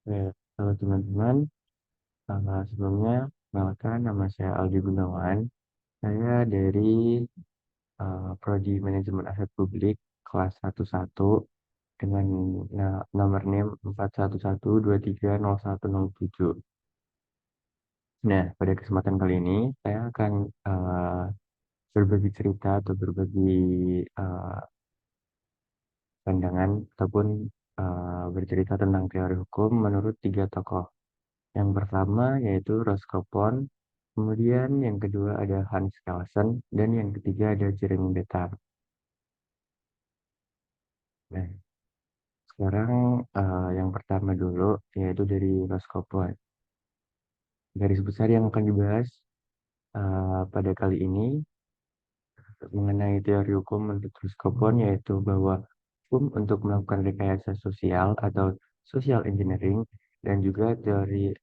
Oke, halo teman-teman. Sebelumnya, perkenalkan nama saya Aldi Gunawan. Saya dari Prodi Manajemen Aset Publik kelas 11 dengan nomor NIM 4112301007. Nah, pada kesempatan kali ini saya akan uh, berbagi cerita atau berbagi uh, pandangan ataupun bercerita tentang teori hukum menurut tiga tokoh. Yang pertama yaitu Roscoe, kemudian yang kedua ada Hans Kelsen, dan yang ketiga ada Jeremy Bentham. Nah, sekarang yang pertama dulu yaitu dari Roscoe. Garis besar yang akan dibahas pada kali ini mengenai teori hukum menurut Roscoe yaitu bahwa hukum untuk melakukan rekayasa sosial atau social engineering dan juga teori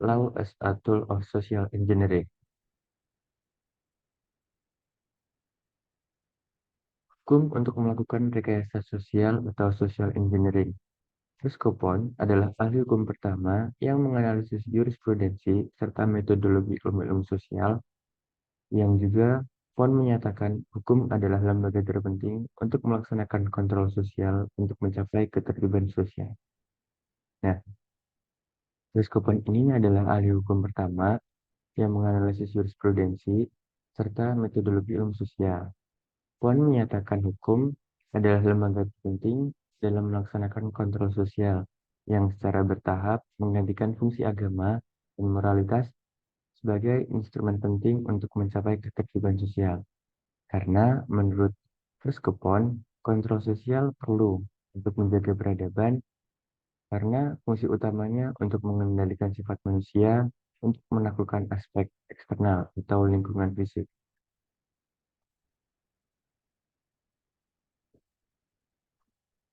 law as a tool of social engineering. Hukum untuk melakukan rekayasa sosial atau social engineering. Roscoe adalah ahli hukum pertama yang menganalisis jurisprudensi serta metodologi ilmu-ilmu sosial, yang juga Pon menyatakan hukum adalah lembaga terpenting untuk melaksanakan kontrol sosial untuk mencapai ketertiban sosial. Nah, Roscoe ini adalah ahli hukum pertama yang menganalisis jurisprudensi serta metodologi ilmu sosial. Puan menyatakan hukum adalah lembaga penting dalam melaksanakan kontrol sosial yang secara bertahap menggantikan fungsi agama dan moralitas sebagai instrumen penting untuk mencapai ketertiban sosial. Karena menurut Roscoe, kontrol sosial perlu untuk menjaga peradaban karena fungsi utamanya untuk mengendalikan sifat manusia untuk menaklukkan aspek eksternal atau lingkungan fisik.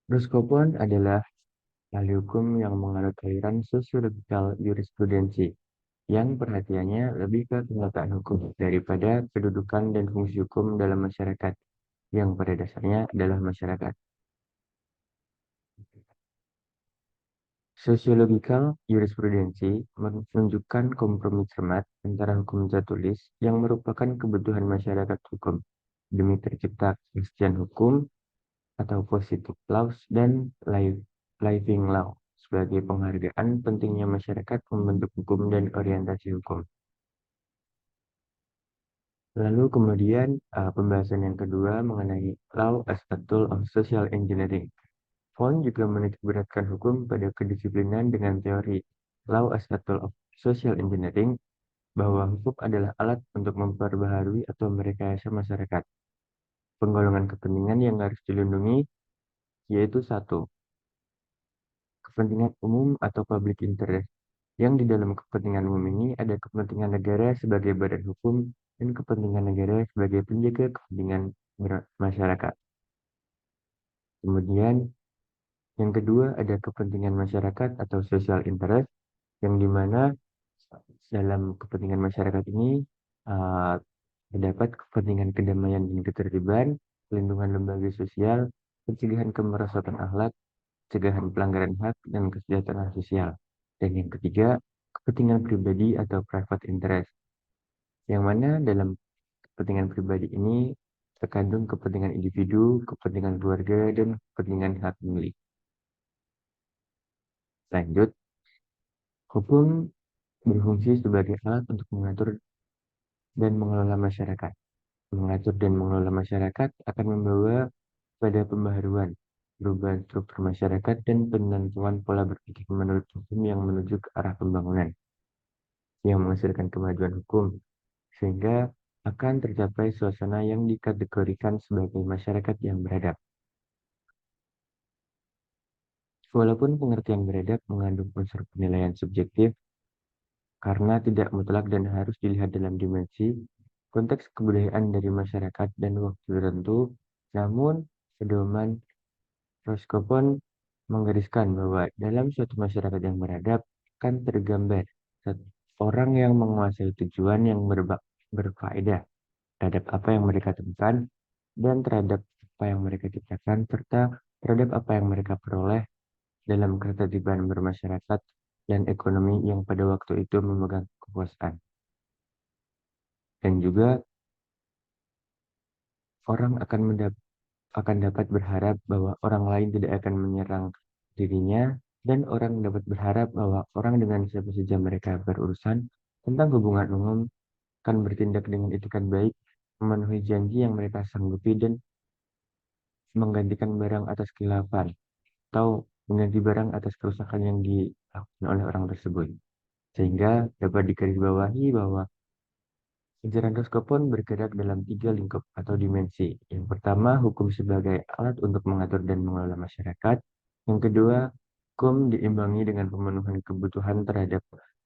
Roscoe adalah ahli hukum yang menganut aliran sosiologikal jurisprudensi, yang perhatiannya lebih ke kenyataan hukum daripada kedudukan dan fungsi hukum dalam masyarakat, yang pada dasarnya adalah masyarakat. Sosiologikal jurisprudensi menunjukkan kompromi cermat antara hukum tertulis yang merupakan kebutuhan masyarakat hukum demi tercipta kepastian hukum atau positive laws dan living law sebagai penghargaan pentingnya masyarakat membentuk hukum dan orientasi hukum. Lalu kemudian pembahasan yang kedua mengenai law as a tool of social engineering. Fon juga menitikberatkan hukum pada kedisiplinan dengan teori law as a tool of social engineering, bahwa hukum adalah alat untuk memperbaharui atau merekayasa masyarakat. Penggolongan kepentingan yang harus dilindungi yaitu satu, kepentingan umum atau public interest, yang di dalam kepentingan umum ini ada kepentingan negara sebagai badan hukum dan kepentingan negara sebagai penjaga kepentingan masyarakat. Kemudian yang kedua ada kepentingan masyarakat atau social interest, yang dimana dalam kepentingan masyarakat ini uh, terdapat kepentingan kedamaian dan ketertiban, pelindungan lembaga sosial, pencegahan kemerosotan akhlak, pencegahan pelanggaran hak, dan kesejahteraan sosial. Dan yang ketiga, kepentingan pribadi atau private interest, yang mana dalam kepentingan pribadi ini terkandung kepentingan individu, kepentingan keluarga, dan kepentingan hak milik. Lanjut, hukum berfungsi sebagai alat untuk mengatur dan mengelola masyarakat. Mengatur dan mengelola masyarakat akan membawa pada pembaharuan, perubahan struktur masyarakat, dan penentuan pola berpikir menurut hukum yang menuju ke arah pembangunan, yang menghasilkan kemajuan hukum, sehingga akan tercapai suasana yang dikategorikan sebagai masyarakat yang beradab. Walaupun pengertian beradab mengandung unsur penilaian subjektif, karena tidak mutlak dan harus dilihat dalam dimensi konteks kebudayaan dari masyarakat dan waktu tertentu, namun pedoman Roscoe menggariskan bahwa dalam suatu masyarakat yang beradab kan tergambar orang yang menguasai tujuan yang berfaedah terhadap apa yang mereka temukan dan terhadap apa yang mereka ciptakan serta terhadap apa yang mereka peroleh dalam ketertiban bermasyarakat dan ekonomi yang pada waktu itu memegang kekuasaan. Dan juga orang akan dapat berharap bahwa orang lain tidak akan menyerang dirinya, dan orang dapat berharap bahwa orang dengan siapa saja mereka berurusan tentang hubungan umum akan bertindak dengan etikat baik, memenuhi janji yang mereka sanggupi, dan menggantikan barang atas khilafan atau mengganti barang atas kerusakan yang dilakukan oleh orang tersebut. Sehingga dapat digarisbawahi bahwa ajaran Raskopon bergerak dalam 3 lingkup atau dimensi. Yang pertama, hukum sebagai alat untuk mengatur dan mengelola masyarakat. Yang kedua, hukum diimbangi dengan pemenuhan kebutuhan terhadap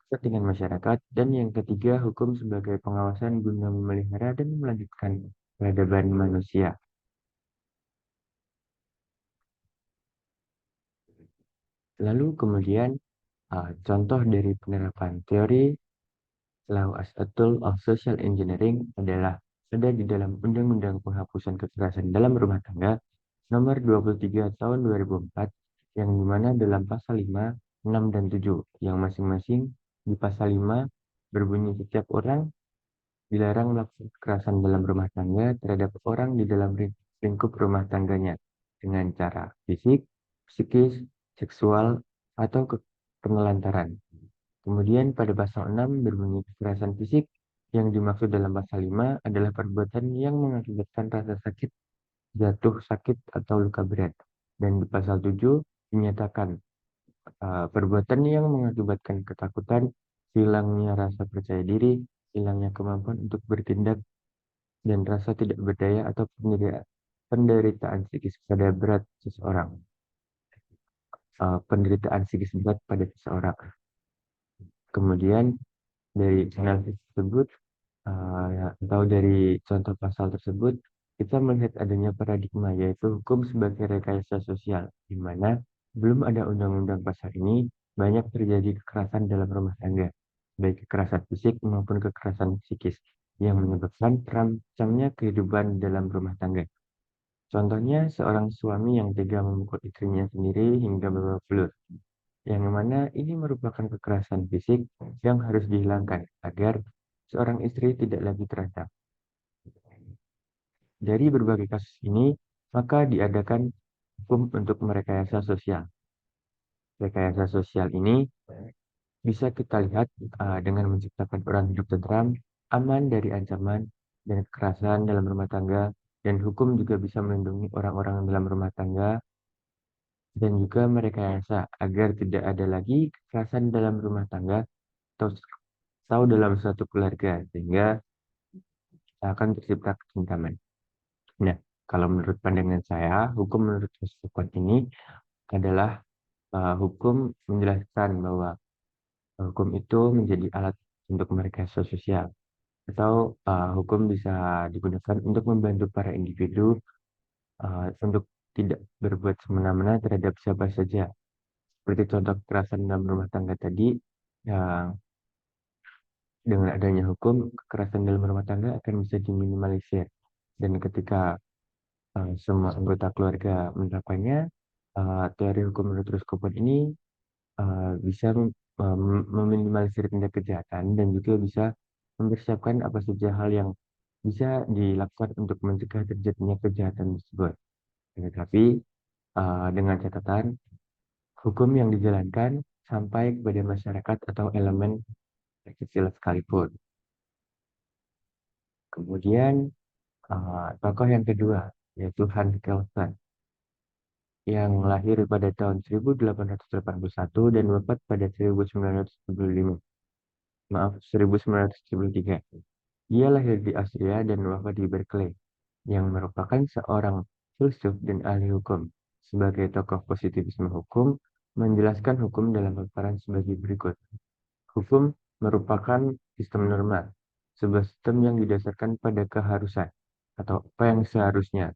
kepentingan masyarakat. Dan yang ketiga, hukum sebagai pengawasan guna memelihara dan melanjutkan peradaban manusia. Lalu kemudian, contoh dari penerapan teori Law as a Tool of Social Engineering adalah ada di dalam Undang-Undang Penghapusan Kekerasan dalam Rumah Tangga Nomor 23 Tahun 2004, yang dimana dalam pasal 5, 6, dan 7, yang masing-masing di pasal 5 berbunyi setiap orang dilarang melakukan kekerasan dalam rumah tangga terhadap orang di dalam lingkup rumah tangganya dengan cara fisik, psikis, seksual, atau penelantaran. Kemudian pada pasal 6 berbunyi kekerasan fisik yang dimaksud dalam pasal 5 adalah perbuatan yang mengakibatkan rasa sakit, jatuh sakit, atau luka berat. Dan di pasal 7 dinyatakan perbuatan yang mengakibatkan ketakutan, hilangnya rasa percaya diri, hilangnya kemampuan untuk bertindak, dan rasa tidak berdaya atau penderitaan psikis pada berat seseorang. Penderitaan psikis berat pada seseorang. Kemudian dari analisis tersebut atau dari contoh pasal tersebut, kita melihat adanya paradigma yaitu hukum sebagai rekayasa sosial, di mana belum ada undang-undang pasal ini, banyak terjadi kekerasan dalam rumah tangga, baik kekerasan fisik maupun kekerasan psikis, yang menyebabkan terancamnya kehidupan dalam rumah tangga. Contohnya, seorang suami yang tega memukul istrinya sendiri hingga babak belur, yang mana ini merupakan kekerasan fisik yang harus dihilangkan agar seorang istri tidak lagi terancam. Dari berbagai kasus ini, maka diadakan hukum untuk merekayasa sosial. Rekayasa sosial ini bisa kita lihat dengan menciptakan orang hidup tentram, aman dari ancaman dan kekerasan dalam rumah tangga, dan hukum juga bisa melindungi orang-orang dalam rumah tangga dan juga merekayasa agar tidak ada lagi kekerasan dalam rumah tangga atau dalam suatu keluarga, sehingga akan tercipta ketentraman. Nah, kalau menurut pandangan saya, hukum menurut filsafat ini adalah hukum menjelaskan bahwa hukum itu menjadi alat untuk merekayasa sosial, atau hukum bisa digunakan untuk membantu para individu untuk tidak berbuat semena-mena terhadap siapa saja. Seperti contoh kekerasan dalam rumah tangga tadi, yang dengan adanya hukum, kekerasan dalam rumah tangga akan bisa diminimalisir. Dan ketika semua anggota keluarga menerapkannya, teori hukum menurut Ruskopon ini bisa meminimalisir tindak kejahatan dan juga bisa mempersiapkan apa saja hal yang bisa dilakukan untuk mencegah terjadinya kejahatan tersebut. Tetapi dengan catatan, hukum yang dijalankan sampai kepada masyarakat atau elemen kecil sekalipun. Kemudian tokoh yang kedua yaitu Hans Kelsen, yang lahir pada tahun 1881 dan wafat pada 1975. Maaf, 1973. Dia lahir di Austria dan wafat di Berkeley, yang merupakan seorang filsuf dan ahli hukum. Sebagai tokoh positivisme hukum, menjelaskan hukum dalam paparan sebagai berikut. Hukum merupakan sistem norma, sebuah sistem yang didasarkan pada keharusan atau apa yang seharusnya.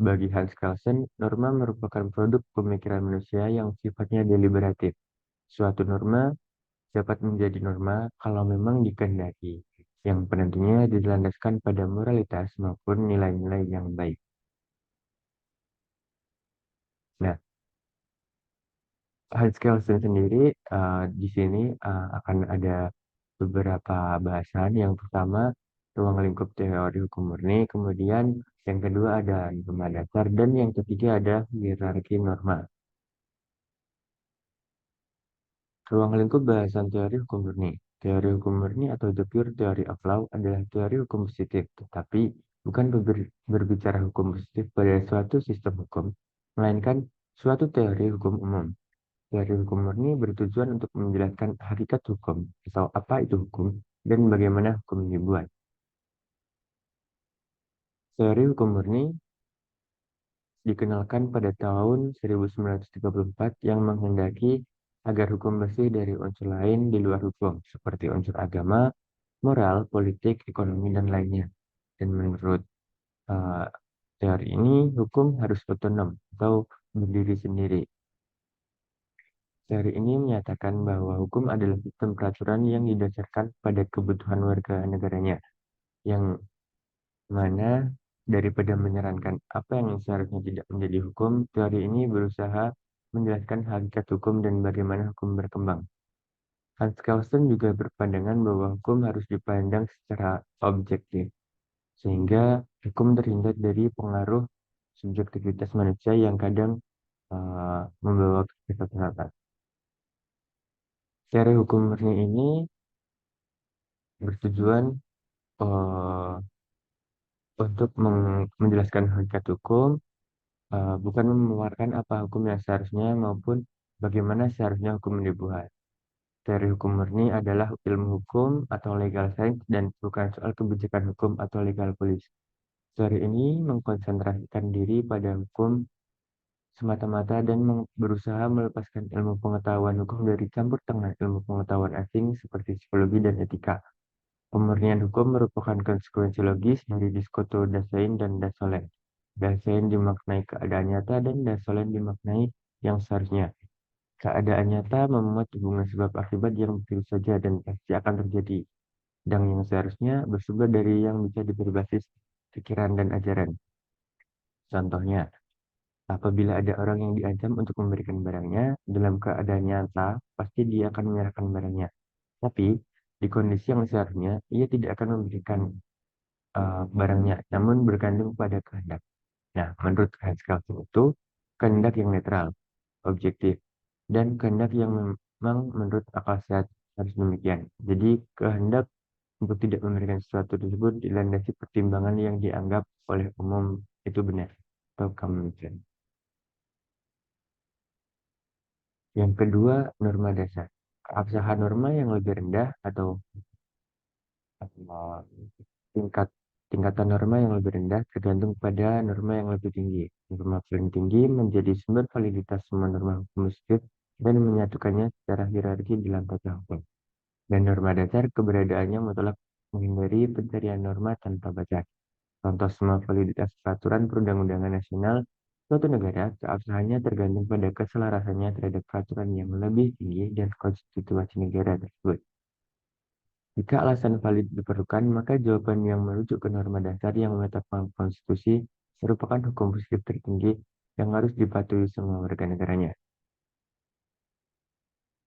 Bagi Hans Kelsen, norma merupakan produk pemikiran manusia yang sifatnya deliberatif. Suatu norma dapat menjadi norma kalau memang dikehendaki, yang penentunya dilandaskan pada moralitas maupun nilai-nilai yang baik. Nah, Hans Kelsen sendiri di sini akan ada beberapa bahasan. Yang pertama, ruang lingkup teori hukum murni, kemudian yang kedua ada norma dasar, dan yang ketiga ada hierarki norma. Ruang lingkup bahasan teori hukum murni. Teori hukum murni atau the pure theory of law adalah teori hukum positif, tetapi bukan berbicara hukum positif pada suatu sistem hukum, melainkan suatu teori hukum umum. Teori hukum murni bertujuan untuk menjelaskan hakikat hukum atau apa itu hukum dan bagaimana hukum dibuat. Teori hukum murni dikenalkan pada tahun 1934 yang menghendaki agar hukum bersih dari unsur lain di luar hukum, seperti unsur agama, moral, politik, ekonomi, dan lainnya. Dan menurut uh, teori ini, hukum harus otonom atau berdiri sendiri. Teori ini menyatakan bahwa hukum adalah sistem peraturan yang didasarkan pada kebutuhan warga negaranya, yang mana daripada menyarankan apa yang seharusnya tidak menjadi hukum, teori ini berusaha menjelaskan hakikat hukum dan bagaimana hukum berkembang. Hans Kelsen juga berpandangan bahwa hukum harus dipandang secara objektif, sehingga hukum terhindar dari pengaruh subjektivitas manusia yang kadang membawa kesesatan. Teori hukum murni ini bertujuan eh, untuk menjelaskan hakikat hukum, bukan memaparkan apa hukum yang seharusnya maupun bagaimana seharusnya hukum dibuat. Teori hukum murni adalah ilmu hukum atau legal science dan bukan soal kebijakan hukum atau legal policy. Teori ini mengkonsentrasikan diri pada hukum semata-mata dan berusaha melepaskan ilmu pengetahuan hukum dari campur tangan ilmu pengetahuan asing seperti psikologi dan etika. Pemurnian hukum merupakan konsekuensi logis dari Diskoto Dasein dan Dasolen. Dasein dimaknai keadaan nyata dan Dasolen dimaknai yang seharusnya. Keadaan nyata memuat hubungan sebab akibat yang begitu saja dan pasti akan terjadi. Dan yang seharusnya bersumber dari yang bisa berbasis pikiran dan ajaran. Contohnya, apabila ada orang yang diancam untuk memberikan barangnya, dalam keadaan nyata, pasti dia akan menyerahkan barangnya. Tapi, di kondisi yang seharusnya, ia tidak akan memberikan barangnya, namun bergantung pada kehendak. Nah, menurut Hans Kelsen itu, kehendak yang netral, objektif, dan kehendak yang memang menurut akal sehat harus demikian. Jadi, kehendak untuk tidak memberikan sesuatu tersebut dilandasi pertimbangan yang dianggap oleh umum itu benar atau common sense. Yang kedua, norma dasar. Keabsahan norma yang lebih rendah atau uh, tingkat tingkatan norma yang lebih rendah tergantung pada norma yang lebih tinggi. Norma paling tinggi menjadi sumber validitas semua norma hukum positif dan menyatukannya secara hierarki dalam tata hukum. Dan norma dasar keberadaannya mutlak menghindari pencarian norma tanpa batas. Contoh semua validitas peraturan perundang-undangan nasional suatu negara, keabsahannya tergantung pada keselarasannya terhadap peraturan yang lebih tinggi dan konstitusi negara tersebut. Jika alasan valid diperlukan, maka jawaban yang merujuk ke norma dasar yang menetapkan konstitusi merupakan hukum positif tertinggi yang harus dipatuhi semua warga negaranya.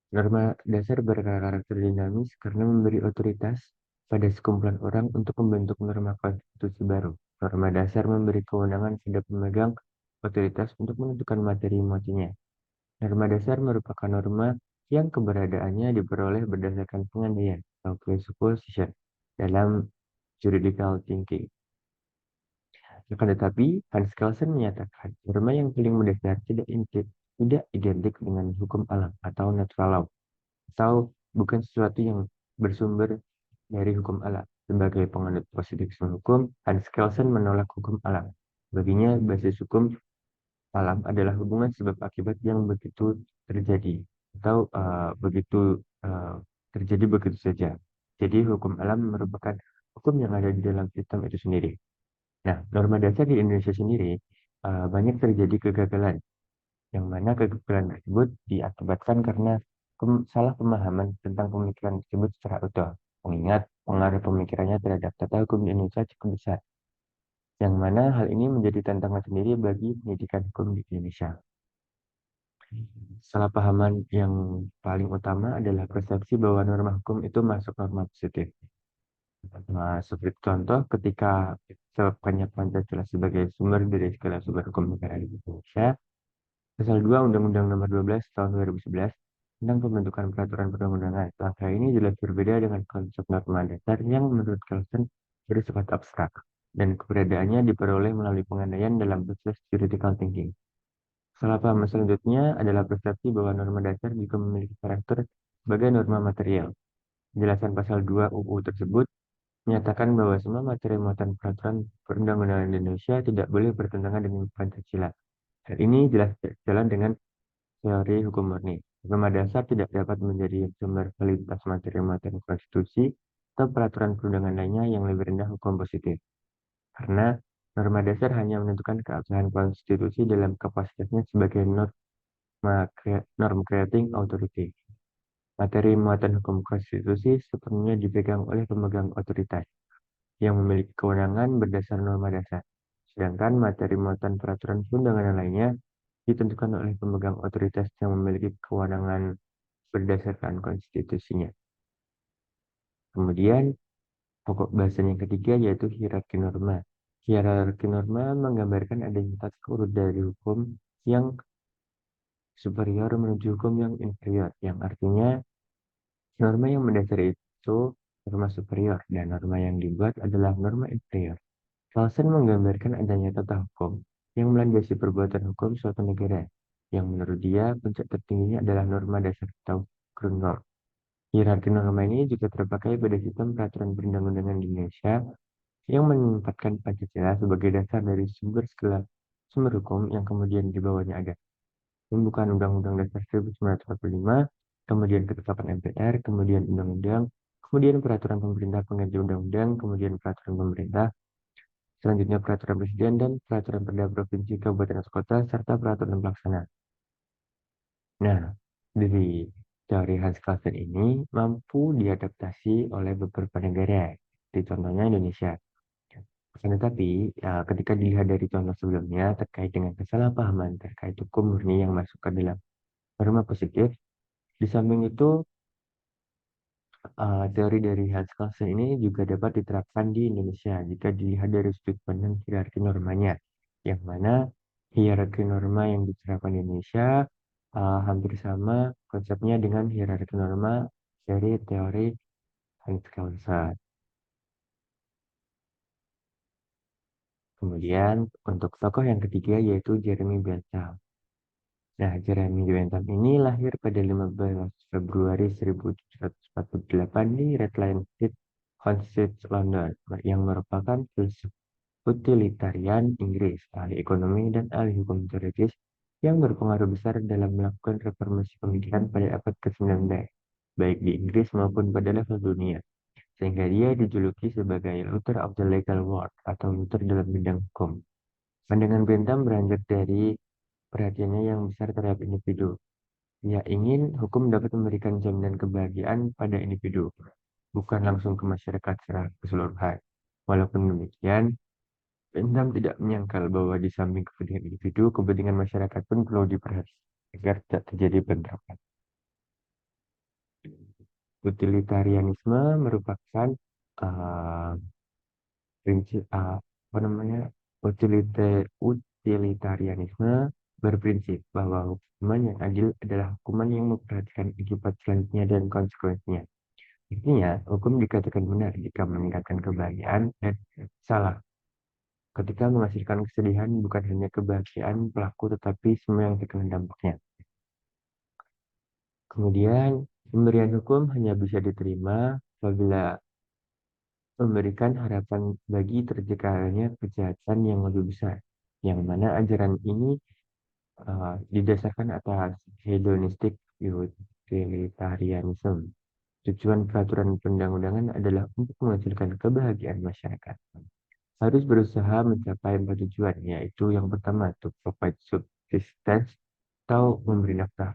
Norma dasar berkarakter dinamis karena memberi otoritas pada sekumpulan orang untuk membentuk norma konstitusi baru. Norma dasar memberi kewenangan pada pemegang otoritas untuk menentukan materi muatinya. Norma dasar merupakan norma yang keberadaannya diperoleh berdasarkan pengandaian atau presupposition dalam juridical thinking. Akan tetapi, Hans Kelsen menyatakan norma yang paling mendasar tidak identik dengan hukum alam atau natural law, atau bukan sesuatu yang bersumber dari hukum alam. Sebagai penganut positivisme hukum, Hans Kelsen menolak hukum alam. Baginya, basis hukum alam adalah hubungan sebab akibat yang begitu terjadi atau begitu uh, terjadi begitu saja. Jadi hukum alam merupakan hukum yang ada di dalam sistem itu sendiri. Nah, norma dasar di Indonesia sendiri banyak terjadi kegagalan, yang mana kegagalan tersebut diakibatkan karena salah pemahaman tentang pemikiran tersebut secara utuh. Mengingat pengaruh pemikirannya terhadap tata hukum di Indonesia cukup besar, yang mana hal ini menjadi tantangan sendiri bagi pendidikan hukum di Indonesia. Kesalahpahaman yang paling utama adalah persepsi bahwa norma hukum itu masuk norma positif. Nah, seperti contoh ketika ditetapkannya Pancasila sebagai sumber dari segala sumber hukum negara di Indonesia, Pasal 2 Undang-Undang Nomor 12 Tahun 2011 tentang pembentukan peraturan perundang-undangan. Langkah ini jelas berbeda dengan konsep norma dasar yang menurut Carlson bersifat abstrak dan keberadaannya diperoleh melalui pengandaian dalam proses critical thinking. Salah paham selanjutnya adalah persepsi bahwa norma dasar juga memiliki karakter sebagai norma material. Penjelasan pasal 2 UU tersebut menyatakan bahwa semua materi muatan peraturan perundang-undangan Indonesia tidak boleh bertentangan dengan Pancasila. Hal ini jelas jalan dengan teori hukum murni. Norma dasar tidak dapat menjadi sumber validitas materi muatan konstitusi atau peraturan perundangan lainnya yang lebih rendah hukum positif. Karena norma dasar hanya menentukan keabsahan konstitusi dalam kapasitasnya sebagai norm creating authority. Materi muatan hukum konstitusi sepenuhnya dipegang oleh pemegang otoritas yang memiliki kewenangan berdasar norma dasar. Sedangkan materi muatan peraturan perundangan lainnya ditentukan oleh pemegang otoritas yang memiliki kewenangan berdasarkan konstitusinya. Kemudian, pokok bahasan yang ketiga yaitu hierarki norma. Hierarki norma menggambarkan adanya tata urut dari hukum yang superior menuju hukum yang inferior, yang artinya norma yang mendasari itu norma superior dan norma yang dibuat adalah norma inferior. Clausen menggambarkan adanya tata hukum yang melandasi perbuatan hukum suatu negara, yang menurut dia puncak tertingginya adalah norma dasar atau ground norm. Hierarki norma ini juga terpakai pada sistem peraturan perundang-undangan di Indonesia yang menempatkan Pancasila sebagai dasar dari segala sumber hukum yang kemudian di bawahnya ada pembukaan Undang-Undang Dasar 1945, kemudian ketetapan MPR, kemudian undang-undang, kemudian peraturan pemerintah pengganti undang-undang, kemudian peraturan pemerintah, selanjutnya peraturan presiden dan peraturan perda provinsi, kabupaten atau kota, serta peraturan pelaksana. Nah, dari teori Hans Kelsen ini mampu diadaptasi oleh beberapa negara, di contohnya Indonesia. Akan tetapi, ketika dilihat dari contoh sebelumnya terkait dengan kesalahpahaman terkait hukum murni yang masuk ke dalam norma positif, di samping itu teori dari Hans Kelsen ini juga dapat diterapkan di Indonesia jika dilihat dari sudut pandang hierarki normanya, yang mana hierarki norma yang diterapkan di Indonesia hampir sama konsepnya dengan hierarki norma dari teori Hans Kelsen. Kemudian untuk tokoh yang ketiga yaitu Jeremy Bentham. Nah, Jeremy Bentham ini lahir pada 15 Februari 1748 di Red Lion Street, Hampstead, London, yang merupakan filsuf utilitarian Inggris, ahli ekonomi dan ahli hukum teoritis yang berpengaruh besar dalam melakukan reformasi pendidikan pada abad ke-19, baik di Inggris maupun pada level dunia, sehingga dia dijuluki sebagai Luther of the Legal World atau Luther dalam bidang hukum. Pandangan Bentham beranjak dari perhatiannya yang besar terhadap individu. Ia ingin hukum dapat memberikan jaminan kebahagiaan pada individu, bukan langsung ke masyarakat secara keseluruhan. Walaupun demikian, Bentham tidak menyangkal bahwa di samping kepentingan individu, kepentingan masyarakat pun perlu diperhatikan agar tidak terjadi bentrokan. Utilitarianisme merupakan uh, prinsip apa namanya utilitarianisme berprinsip bahwa hukuman yang adil adalah hukuman yang memperhatikan akibat selanjutnya dan konsekuensinya. Intinya, hukum dikatakan benar jika meningkatkan kebahagiaan dan salah ketika menghasilkan kesedihan bukan hanya kebahagiaan pelaku tetapi semua yang terkena dampaknya. Kemudian, pemberian hukum hanya bisa diterima apabila memberikan harapan bagi terjadinya kejahatan yang lebih besar, yang mana ajaran ini didasarkan atas hedonistic utilitarianism. Tujuan peraturan perundang-undangan adalah untuk menghasilkan kebahagiaan masyarakat. Harus berusaha mencapai empat tujuan, yaitu yang pertama, to provide subsistence atau memberi nafkah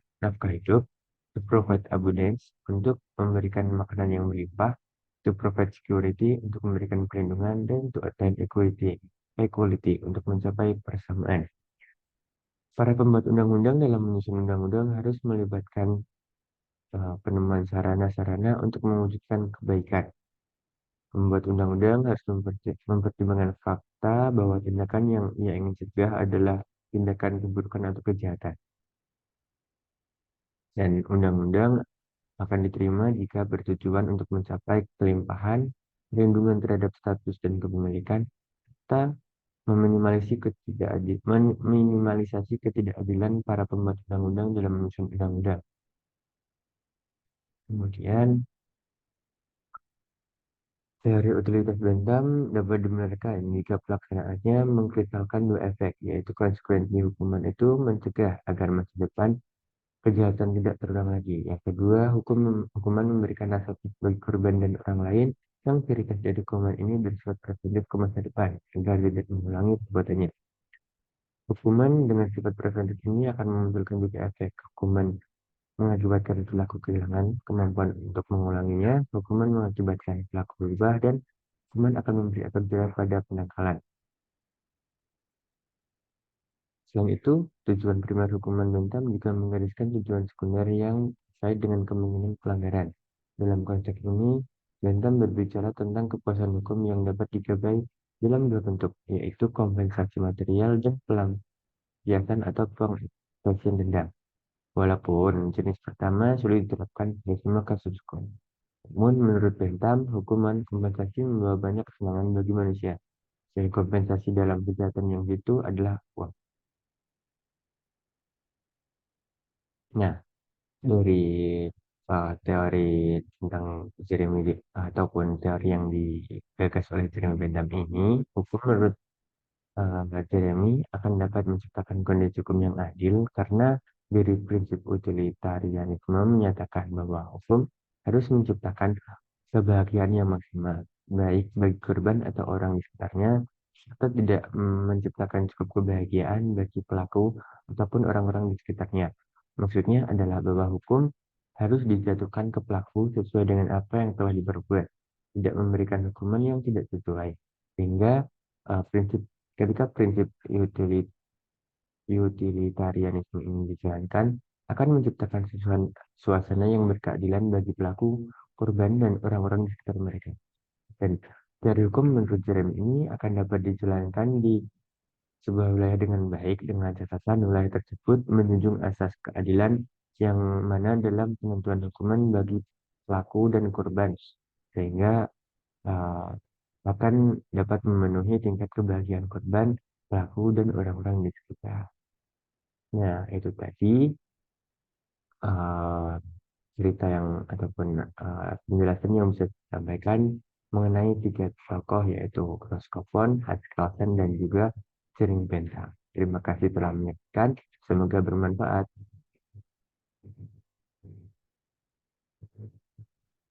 hidup, to provide abundance untuk memberikan makanan yang melimpah, to provide security untuk memberikan perlindungan, dan to attain equality untuk mencapai persamaan. Para pembuat undang-undang dalam menyusun undang-undang harus melibatkan penemuan sarana-sarana untuk mewujudkan kebaikan. Pembuat undang-undang harus mempertimbangkan fakta bahwa tindakan yang ia ingin cegah adalah tindakan keburukan atau kejahatan. Dan undang-undang akan diterima jika bertujuan untuk mencapai kelimpahan, perlindungan terhadap status dan kepemilikan, serta meminimalisasi ketidakadilan para pembuat undang-undang dalam menyusun undang-undang. Kemudian, teori utilitas Bentham dapat dibenarkan jika pelaksanaannya mengkristalkan dua efek, yaitu konsekuensi hukuman itu mencegah agar masa depan kejahatan tidak terulang lagi. Yang kedua, hukuman memberikan rasa bagi korban dan orang lain yang ciri khas dari hukuman ini bersifat preventif ke masa depan, agar tidak mengulangi perbuatannya. Hukuman dengan sifat preventif ini akan memunculkan juga efek. Hukuman mengakibatkan pelaku kehilangan kemampuan untuk mengulanginya, hukuman mengakibatkan pelaku berubah, dan hukuman akan memberi efek jelas pada penangkalan. Selain itu, tujuan primer hukuman Bentham juga menggariskan tujuan sekunder yang terkait dengan kemungkinan pelanggaran. Dalam konteks ini, Bentham berbicara tentang kepuasan hukum yang dapat digapai dalam dua bentuk, yaitu kompensasi material dan pelampiasan atau pengextensian denda. Walaupun jenis pertama sulit diterapkan pada semua kasus hukum. Namun, menurut Bentham, hukuman kompensasi membawa banyak kesenangan bagi manusia. Dan kompensasi dalam kejahatan yang itu adalah uang. Nah, dari teori tentang Jeremy ataupun teori yang digagas oleh Jeremy Bentham ini, hukum menurut Jeremy akan dapat menciptakan kondisi hukum yang adil karena dari prinsip utilitarianisme menyatakan bahwa hukum harus menciptakan kebahagiaan yang maksimal, baik bagi korban atau orang di sekitarnya, serta tidak menciptakan cukup kebahagiaan bagi pelaku ataupun orang-orang di sekitarnya. Maksudnya adalah bahwa hukum harus dijatuhkan ke pelaku sesuai dengan apa yang telah diperbuat, tidak memberikan hukuman yang tidak sesuai. Sehingga prinsip ketika prinsip utilitarianisme ini dijalankan, akan menciptakan suasana yang berkeadilan bagi pelaku, korban, dan orang-orang di sekitar mereka. Dan dari hukum menurut Jeremy ini akan dapat dijalankan di sebuah wilayah dengan baik dengan catatan wilayah tersebut menunjung asas keadilan yang mana dalam penentuan hukuman bagi pelaku dan korban sehingga uh, akan dapat memenuhi tingkat kebahagiaan korban, pelaku, dan orang-orang di sekitar. Nah, itu tadi uh, cerita yang ataupun penjelasan yang bisa disampaikan mengenai tiga tokoh yaitu Roscommon, Hans Kelsen, dan juga Jeremy Bentham. Terima kasih telah menyaksikan. Semoga bermanfaat.